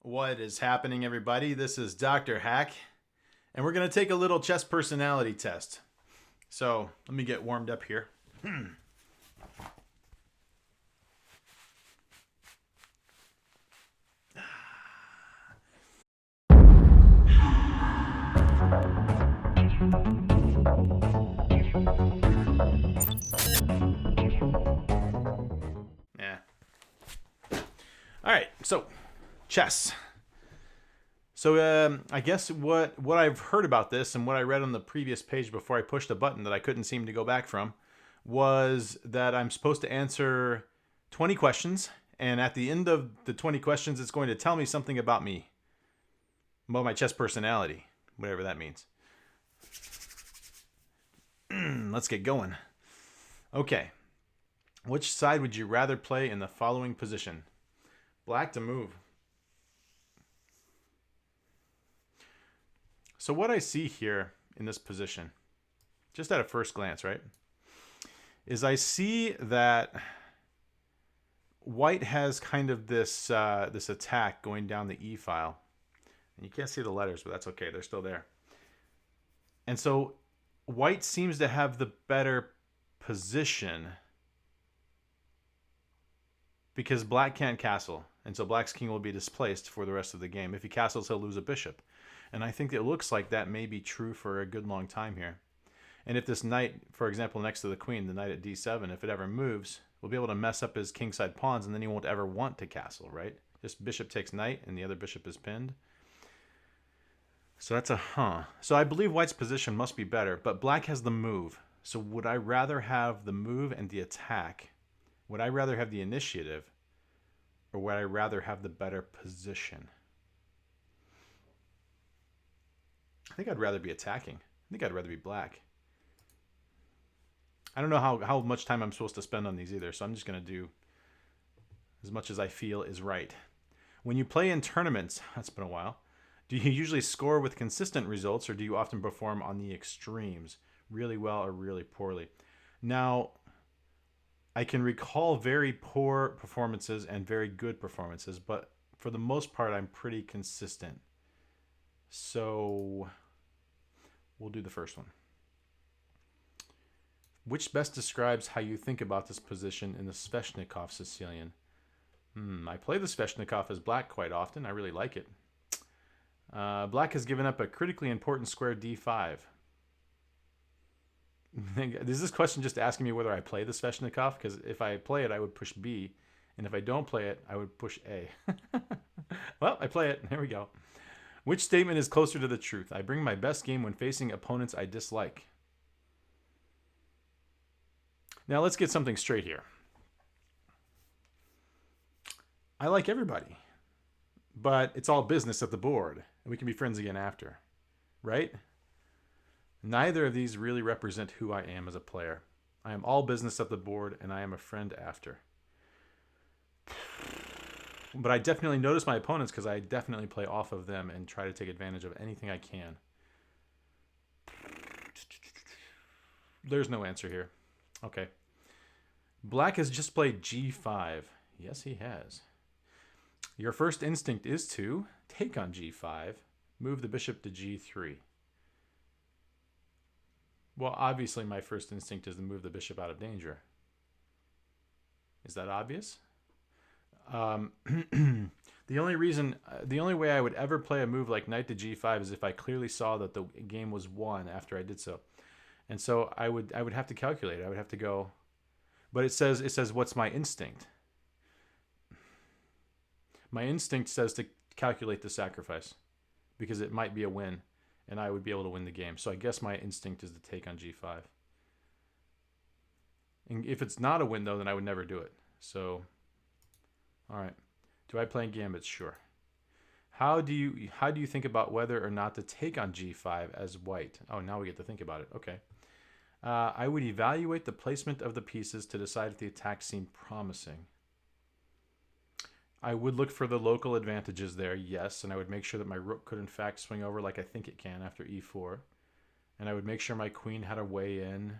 What is happening, everybody? This is Dr. Hack, and we're going to take a little chess personality test. So, let me get warmed up here. Yeah. All right, so chess. So I guess what I've heard about this and what I read on the previous page before I pushed a button that I couldn't seem to go back from was that I'm supposed to answer 20 questions, and at the end of the 20 questions, it's going to tell me something about me, about my chess personality, whatever that means. Let's get going. Okay. Which side would you rather play in the following position? Black to move. So what I see here in this position, just at a first glance, right, is I see that white has kind of this this attack going down the E file. And you can't see the letters, but that's okay. They're still there. And so white seems to have the better position because black can't castle. And so black's king will be displaced for the rest of the game. If he castles, he'll lose a bishop. And I think it looks like that may be true for a good long time here. And if this knight, for example, next to the queen, the knight at d7, if it ever moves, we'll be able to mess up his kingside pawns, and then he won't ever want to castle, right? Just bishop takes knight, and the other bishop is pinned. So that's a huh. So I believe white's position must be better, but black has the move. So would I rather have the move and the attack? Would I rather have the initiative? Or would I rather have the better position? I think I'd rather be attacking. I think I'd rather be black. I don't know how much time I'm supposed to spend on these either, so I'm just going to do as much as I feel is right. When you play in tournaments, that's been a while, do you usually score with consistent results, or do you often perform on the extremes, really well or really poorly? Now, I can recall very poor performances and very good performances, but for the most part, I'm pretty consistent. So we'll do the first one. Which best describes how you think about this position in the Sveshnikov Sicilian? I play the Sveshnikov as black quite often. I really like it. Black has given up a critically important square d5. Is this question just asking me whether I play the Sveshnikov? Because if I play it, I would push B. And if I don't play it, I would push A. Well, I play it. There we go. Which statement is closer to the truth? I bring my best game when facing opponents I dislike. Now let's get something straight here. I like everybody, but it's all business at the board, and we can be friends again after, right? Neither of these really represent who I am as a player. I am all business at the board, and I am a friend after. But I definitely notice my opponents because I definitely play off of them and try to take advantage of anything I can. There's no answer here. Okay. Black has just played g5. Yes, he has. Your first instinct is to take on g5, move the bishop to g3. Well, obviously my first instinct is to move the bishop out of danger. Is that obvious? The only way I would ever play a move like knight to g5 is if I clearly saw that the game was won after I did so. And so I would have to calculate. I would have to go, but it says what's my instinct? My instinct says to calculate the sacrifice because it might be a win and I would be able to win the game. So I guess my instinct is to take on g5. And if it's not a win though, then I would never do it. So all right. Do I play gambits? Sure. How do you think about whether or not to take on g5 as white? Oh, now we get to think about it. Okay. I would evaluate the placement of the pieces to decide if the attack seemed promising. I would look for the local advantages there, yes, and I would make sure that my rook could in fact swing over like I think it can after e4. And I would make sure my queen had a way in.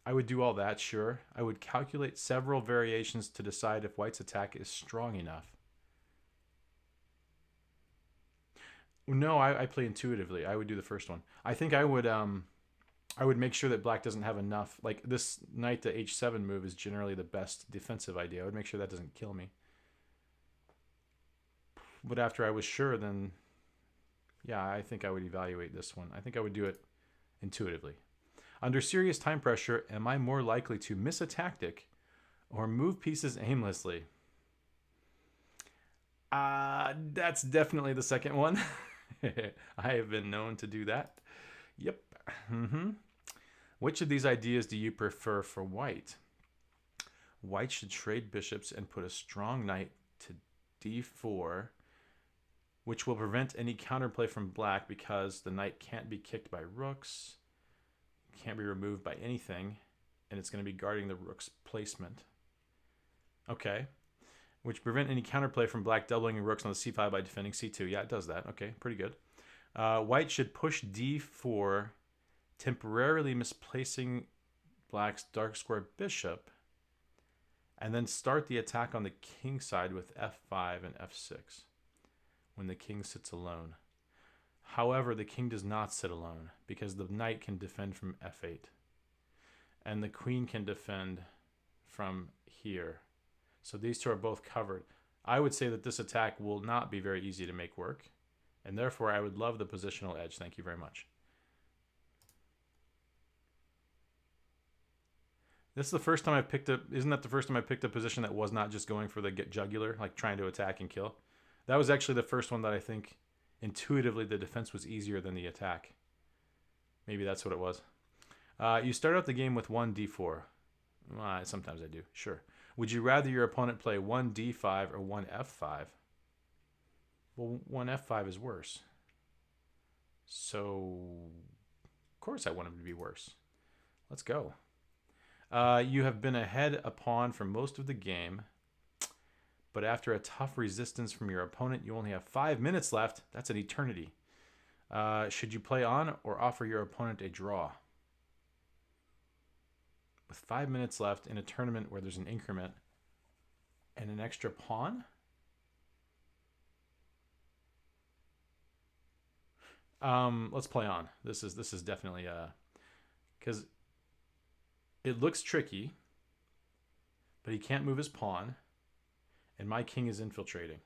I would do all that, sure. I would calculate several variations to decide if white's attack is strong enough. No, I play intuitively. I would do the first one. I think I would make sure that black doesn't have enough. Like this knight to h7 move is generally the best defensive idea. I would make sure that doesn't kill me. But after I was sure, then yeah, I think I would evaluate this one. I think I would do it intuitively. Under serious time pressure, am I more likely to miss a tactic or move pieces aimlessly? That's definitely the second one. I have been known to do that. Yep. Mm-hmm. Which of these ideas do you prefer for white? White should trade bishops and put a strong knight to d4, which will prevent any counterplay from black because the knight can't be kicked by rooks, can't be removed by anything, and it's going to be guarding the rook's placement. Okay. Which prevent any counterplay from black doubling rooks on the c5 by defending c2. Yeah, it does that. Okay, pretty good. White should push d4, temporarily misplacing black's dark square bishop, and then start the attack on the king side with f5 and f6 when the king sits alone. However, the king does not sit alone because the knight can defend from f8 and the queen can defend from here. So these two are both covered. I would say that this attack will not be very easy to make work, and therefore I would love the positional edge. Thank you very much. This is the first time I've picked up. Isn't that the first time I picked a position that was not just going for the jugular, like trying to attack and kill? That was actually the first one that I think intuitively the defense was easier than the attack. Maybe that's what it was. You start out the game with 1 d4. Well, sometimes I do, sure. Would you rather your opponent play 1 d5 or 1 f5? Well, 1 f5 is worse. So, of course I want him to be worse. Let's go. You have been ahead a pawn for most of the game, but after a tough resistance from your opponent, you only have 5 minutes left. That's an eternity. Should you play on or offer your opponent a draw? With 5 minutes left in a tournament where there's an increment and an extra pawn? Let's play on. This is definitely because it looks tricky, but he can't move his pawn, and my king is infiltrating.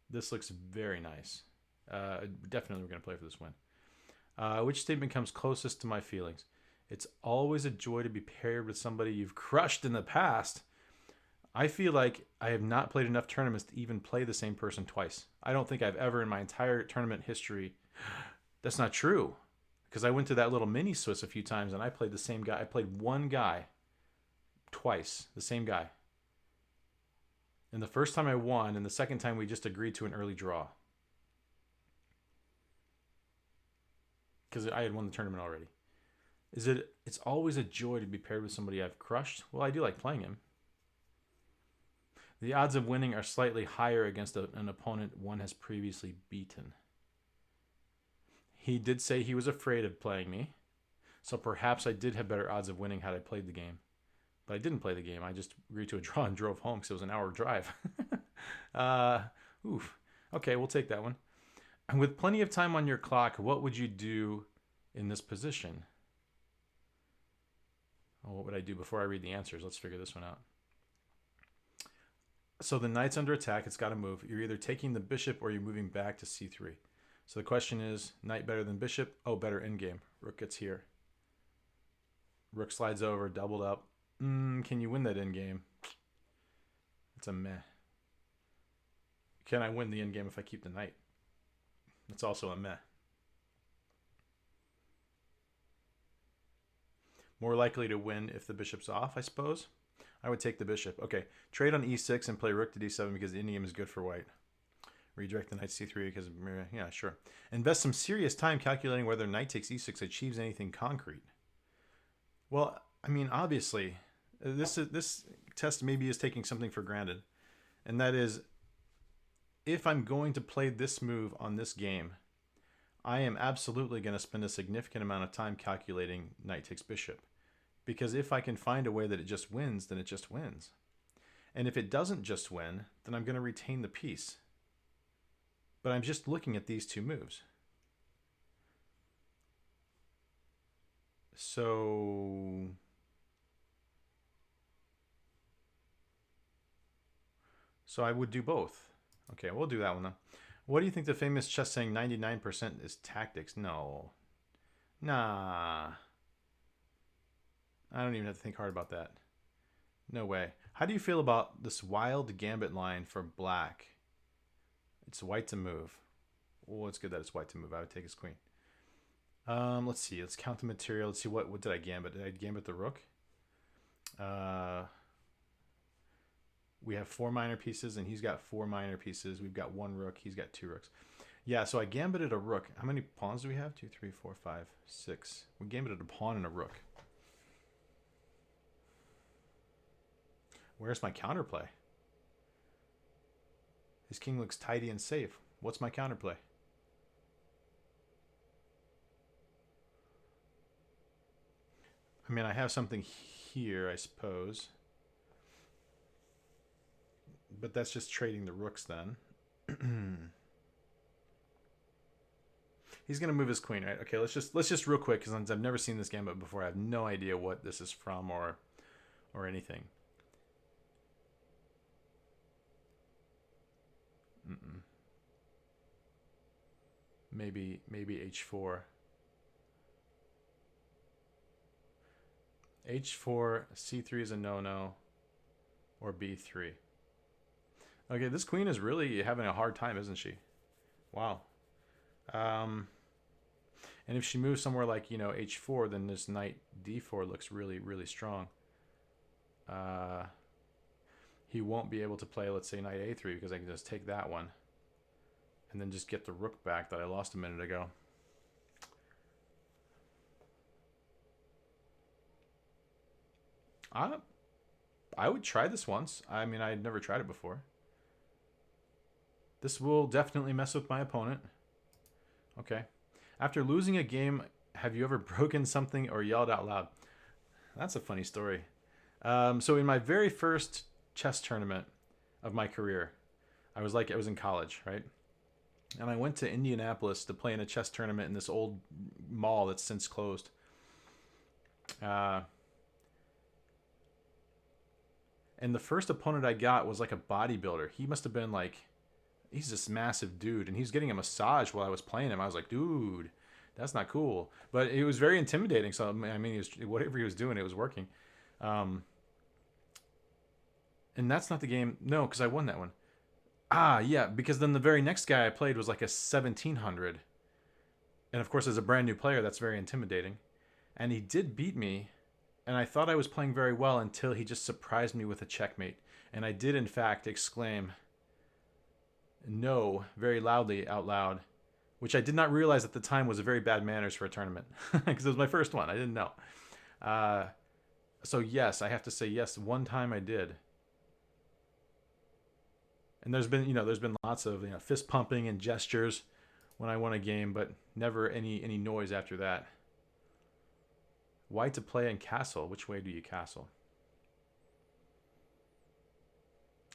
This looks very nice. Definitely we're going to play for this win. Which statement comes closest to my feelings? It's always a joy to be paired with somebody you've crushed in the past. I feel like I have not played enough tournaments to even play the same person twice. I don't think I've ever in my entire tournament history. That's not true. Because I went to that little mini Swiss a few times and I played the same guy. I played one guy twice, the same guy. And the first time I won, and the second time we just agreed to an early draw. Because I had won the tournament already. It's always a joy to be paired with somebody I've crushed? Well, I do like playing him. The odds of winning are slightly higher against an opponent one has previously beaten. He did say he was afraid of playing me, so perhaps I did have better odds of winning had I played the game. But I didn't play the game. I just agreed to a draw and drove home because it was an hour drive. Okay, we'll take that one. And with plenty of time on your clock, what would you do in this position? Oh, what would I do before I read the answers? Let's figure this one out. So the knight's under attack. It's got to move. You're either taking the bishop or you're moving back to c3. So the question is, knight better than bishop? Oh, better endgame. Rook gets here. Rook slides over, doubled up. Can you win that endgame? It's a meh. Can I win the endgame if I keep the knight? It's also a meh. More likely to win if the bishop's off, I suppose. I would take the bishop. Okay, trade on e6 and play rook to d7 because the endgame is good for white. Redirect the knight to c3 because, yeah, sure. Invest some serious time calculating whether knight takes e6 achieves anything concrete. Well, I mean, obviously, this test maybe is taking something for granted. And that is, if I'm going to play this move on this game, I am absolutely going to spend a significant amount of time calculating knight takes bishop. Because if I can find a way that it just wins, then it just wins. And if it doesn't just win, then I'm going to retain the piece. But I'm just looking at these two moves. So I would do both. Okay, we'll do that one then. What do you think the famous chess saying 99% is tactics? No. Nah. I don't even have to think hard about that. No way. How do you feel about this wild gambit line for black? It's white to move. Well, it's good that it's white to move. I would take his queen. Let's see. Let's count the material. Let's see what did I gambit? Did I gambit the rook? We have 4 minor pieces, and he's got 4 minor pieces. We've got 1 rook. He's got 2 rooks. Yeah, so I gambited a rook. How many pawns do we have? 2, 3, 4, 5, 6. We gambited a pawn and a rook. Where's my counterplay? His king looks tidy and safe. What's my counterplay? I mean, I have something here, I suppose. But that's just trading the rooks then. He's gonna move his queen, right? Okay, let's just real quick, because I've never seen this gambit before. I have no idea what this is from or anything. Maybe h4. h4, c3 is a no-no, or b3. Okay, this queen is really having a hard time, isn't she? Wow. And if she moves somewhere like, h4, then this knight d4 looks really, really strong. He won't be able to play, let's say, knight a3, because I can just take that one and then just get the rook back that I lost a minute ago. I would try this once. I mean, I had never tried it before. This will definitely mess with my opponent. Okay. After losing a game, have you ever broken something or yelled out loud? That's a funny story. So in my very first chess tournament of my career, I was in college, right? And I went to Indianapolis to play in a chess tournament in this old mall that's since closed. And the first opponent I got was like a bodybuilder. He must have been like, he's this massive dude, and he was getting a massage while I was playing him. I was like, dude, that's not cool. But it was very intimidating. So I mean, whatever he was doing, it was working. And that's not the game. No, because I won that one. Yeah, because then the very next guy I played was like a 1700. And of course, as a brand new player, that's very intimidating. And he did beat me, and I thought I was playing very well until he just surprised me with a checkmate. And I did, in fact, exclaim no very loudly out loud, which I did not realize at the time was a very bad manners for a tournament, because it was my first one. I didn't know. So yes, I have to say yes. One time I did. And there's been lots of fist pumping and gestures when I won a game, but never any noise after that. Why to play in castle? Which way do you castle?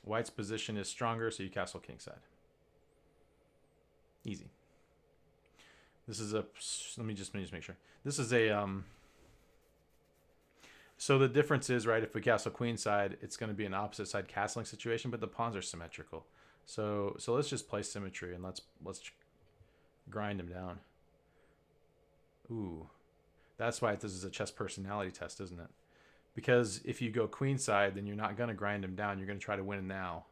White's position is stronger, so you castle kingside. Easy. This is a. Let me just make sure. This is a. So the difference is, right, if we castle queenside, it's going to be an opposite side castling situation, but the pawns are symmetrical. So let's just play symmetry and let's grind him down. Ooh. That's why this is a chess personality test, isn't it? Because if you go queenside, then you're not going to grind him down. You're going to try to win now.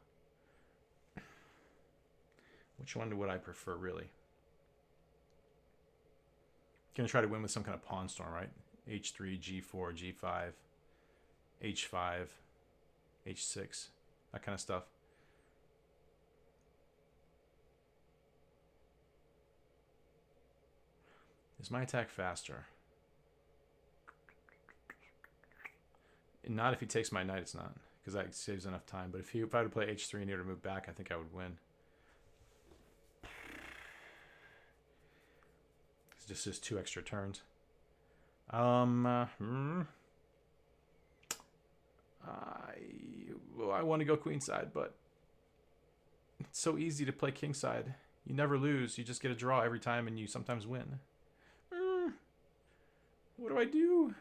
Which one would I prefer, really? Going to try to win with some kind of pawn storm, right? h3, g4, g5, h5, h6, that kind of stuff. Is my attack faster? Not if he takes my knight, it's not, because that saves enough time. But if I were to play h3 and he were to move back, I think I would win. It's just 2 extra turns. I want to go queenside, but it's so easy to play kingside. You never lose. You just get a draw every time, and you sometimes win. What do I do?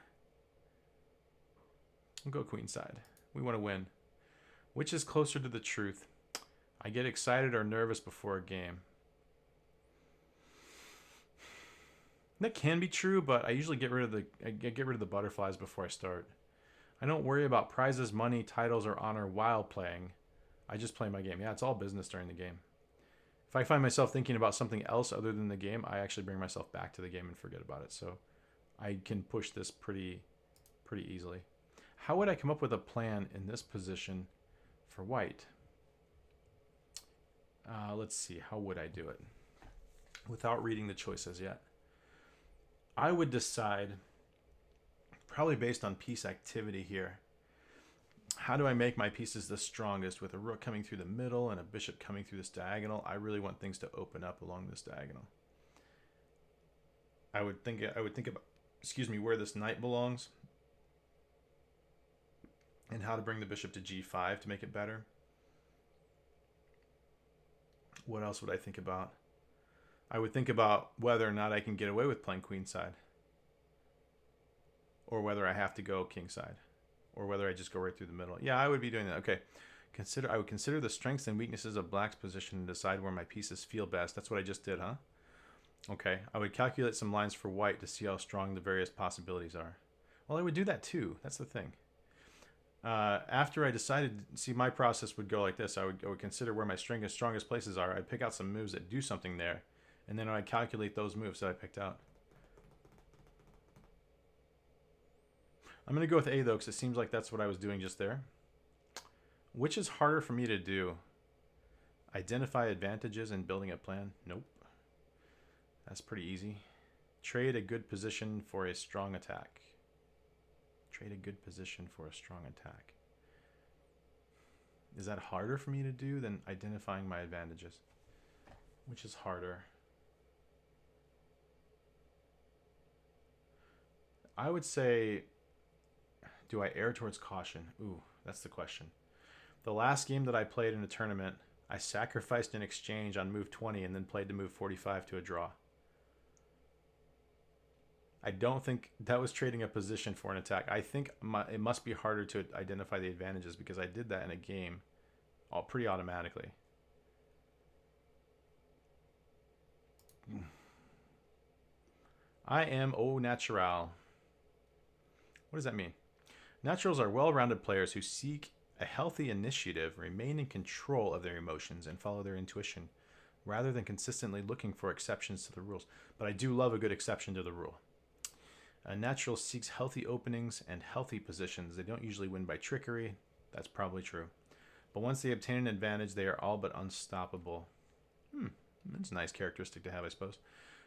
I'll go queenside. We want to win. Which is closer to the truth? I get excited or nervous before a game. That can be true, but I usually get rid of the butterflies before I start. I don't worry about prizes, money, titles, or honor while playing. I just play my game. Yeah, it's all business during the game. If I find myself thinking about something else other than the game, I actually bring myself back to the game and forget about it. So I can push this pretty easily. How would I come up with a plan in this position for white? Let's see. How would I do it without reading the choices yet? I would decide, probably based on piece activity here, how do I make my pieces the strongest with a rook coming through the middle and a bishop coming through this diagonal? I really want things to open up along this diagonal. I would think about, where this knight belongs and how to bring the bishop to g5 to make it better. What else would I think about? I would think about whether or not I can get away with playing queenside, or whether I have to go kingside, or whether I just go right through the middle. Yeah, I would be doing that. Okay. I would consider the strengths and weaknesses of black's position and decide where my pieces feel best. That's what I just did, huh? Okay. I would calculate some lines for white to see how strong the various possibilities are. Well, I would do that too. That's the thing. After I decided, see, my process would go like this. I would consider where my strongest places are. I'd pick out some moves that do something there, and then I'd calculate those moves that I picked out. I'm going to go with A, though, because it seems like that's what I was doing just there. Which is harder for me to do? Identify advantages in building a plan? Nope. That's pretty easy. Trade a good position for a strong attack. Trade a good position for a strong attack. Is that harder for me to do than identifying my advantages? Which is harder? I would say, do I err towards caution? Ooh, that's the question. The last game that I played in a tournament, I sacrificed an exchange on move 20 and then played to move 45 to a draw. I don't think that was trading a position for an attack. I think it must be harder to identify the advantages because I did that in a game pretty automatically. I am au naturel. What does that mean? Naturals are well-rounded players who seek a healthy initiative, remain in control of their emotions, and follow their intuition, rather than consistently looking for exceptions to the rules. But I do love a good exception to the rule. A natural seeks healthy openings and healthy positions. They don't usually win by trickery. That's probably true. But once they obtain an advantage, they are all but unstoppable. That's a nice characteristic to have, I suppose.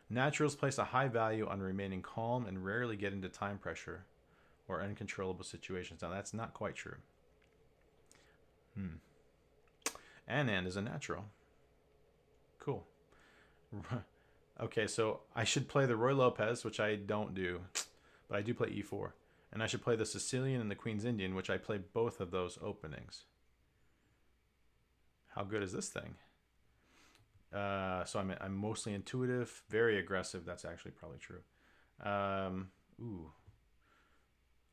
Naturals place a high value on remaining calm and rarely get into time pressure or uncontrollable situations. Now, that's not quite true. Anand is a natural. Cool. Okay, so I should play the Roy Lopez, which I don't do, but I do play e4. And I should play the Sicilian and the Queen's Indian, which I play both of those openings. How good is this thing? So I'm mostly intuitive, very aggressive. That's actually probably true.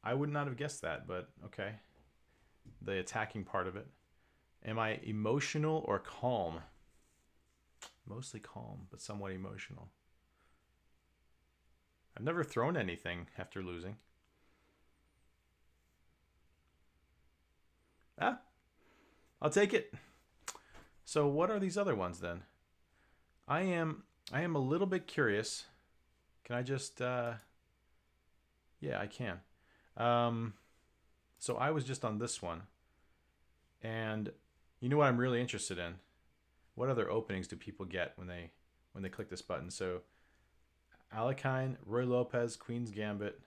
I would not have guessed that, but okay. The attacking part of it. Am I emotional or calm? Mostly calm, but somewhat emotional. I've never thrown anything after losing. I'll take it. So what are these other ones then? I am a little bit curious. Can I just yeah, I can. So I was just on this one. And you know what I'm really interested in? What other openings do people get when they click this button? So Alekhine, Roy Lopez, Queen's Gambit.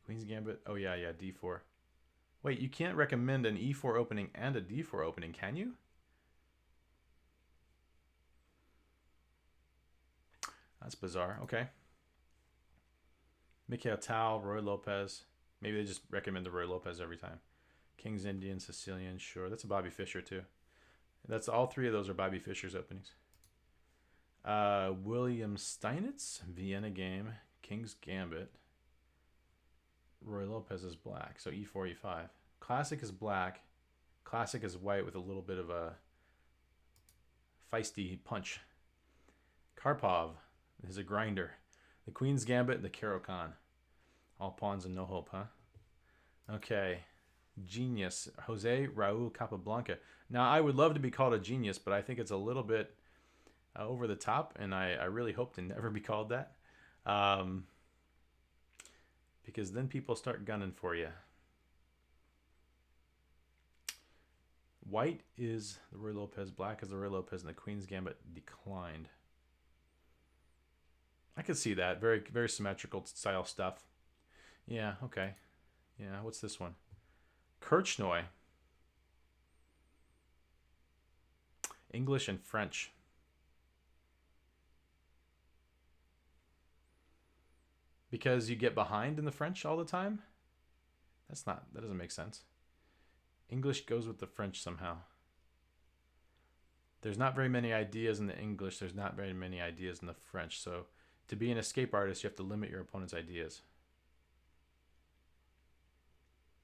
Queen's Gambit. Oh yeah, D4. Wait, you can't recommend an E4 opening and a D4 opening, can you? That's bizarre. Okay. Mikhail Tal, Roy Lopez. Maybe they just recommend the Roy Lopez every time. King's Indian, Sicilian, sure. That's a Bobby Fischer too. That's all three of those are Bobby Fischer's openings. William Steinitz, Vienna game, King's Gambit. Roy Lopez is black, so E4, E5. Classic is black. Classic is white with a little bit of a feisty punch. Karpov is a grinder. The Queen's Gambit, the Caro-Kann. All pawns and no hope, huh? Okay. Genius. Jose Raul Capablanca. Now, I would love to be called a genius, but I think it's a little bit over the top, and I really hope to never be called that. Because then people start gunning for you. White is the Roy Lopez, black is the Roy Lopez, and the Queen's Gambit declined. I could see that. Very, very symmetrical style stuff. Yeah, okay. Yeah, what's this one? Kirchnoy. English and French. Because you get behind in the French all the time? That doesn't make sense. English goes with the French somehow. There's not very many ideas in the English. There's not very many ideas in the French. So to be an escape artist, you have to limit your opponent's ideas.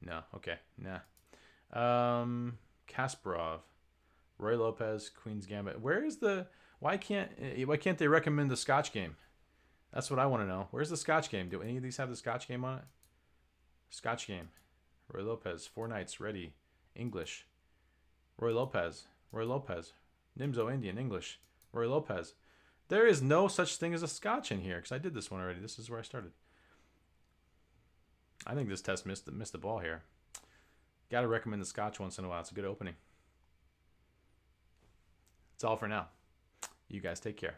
No, okay, nah. Kasparov, Roy Lopez, Queen's Gambit. Why can't they recommend the Scotch game? That's what I want to know. Where's the Scotch game? Do any of these have the Scotch game on it? Scotch game. Roy Lopez, 4 knights, ready. English. Roy Lopez. Nimzo Indian, English. Roy Lopez. There is no such thing as a Scotch in here, because I did this one already. This is where I started. I think this test missed the ball here. Got to recommend the Scotch once in a while. It's a good opening. That's all for now. You guys take care.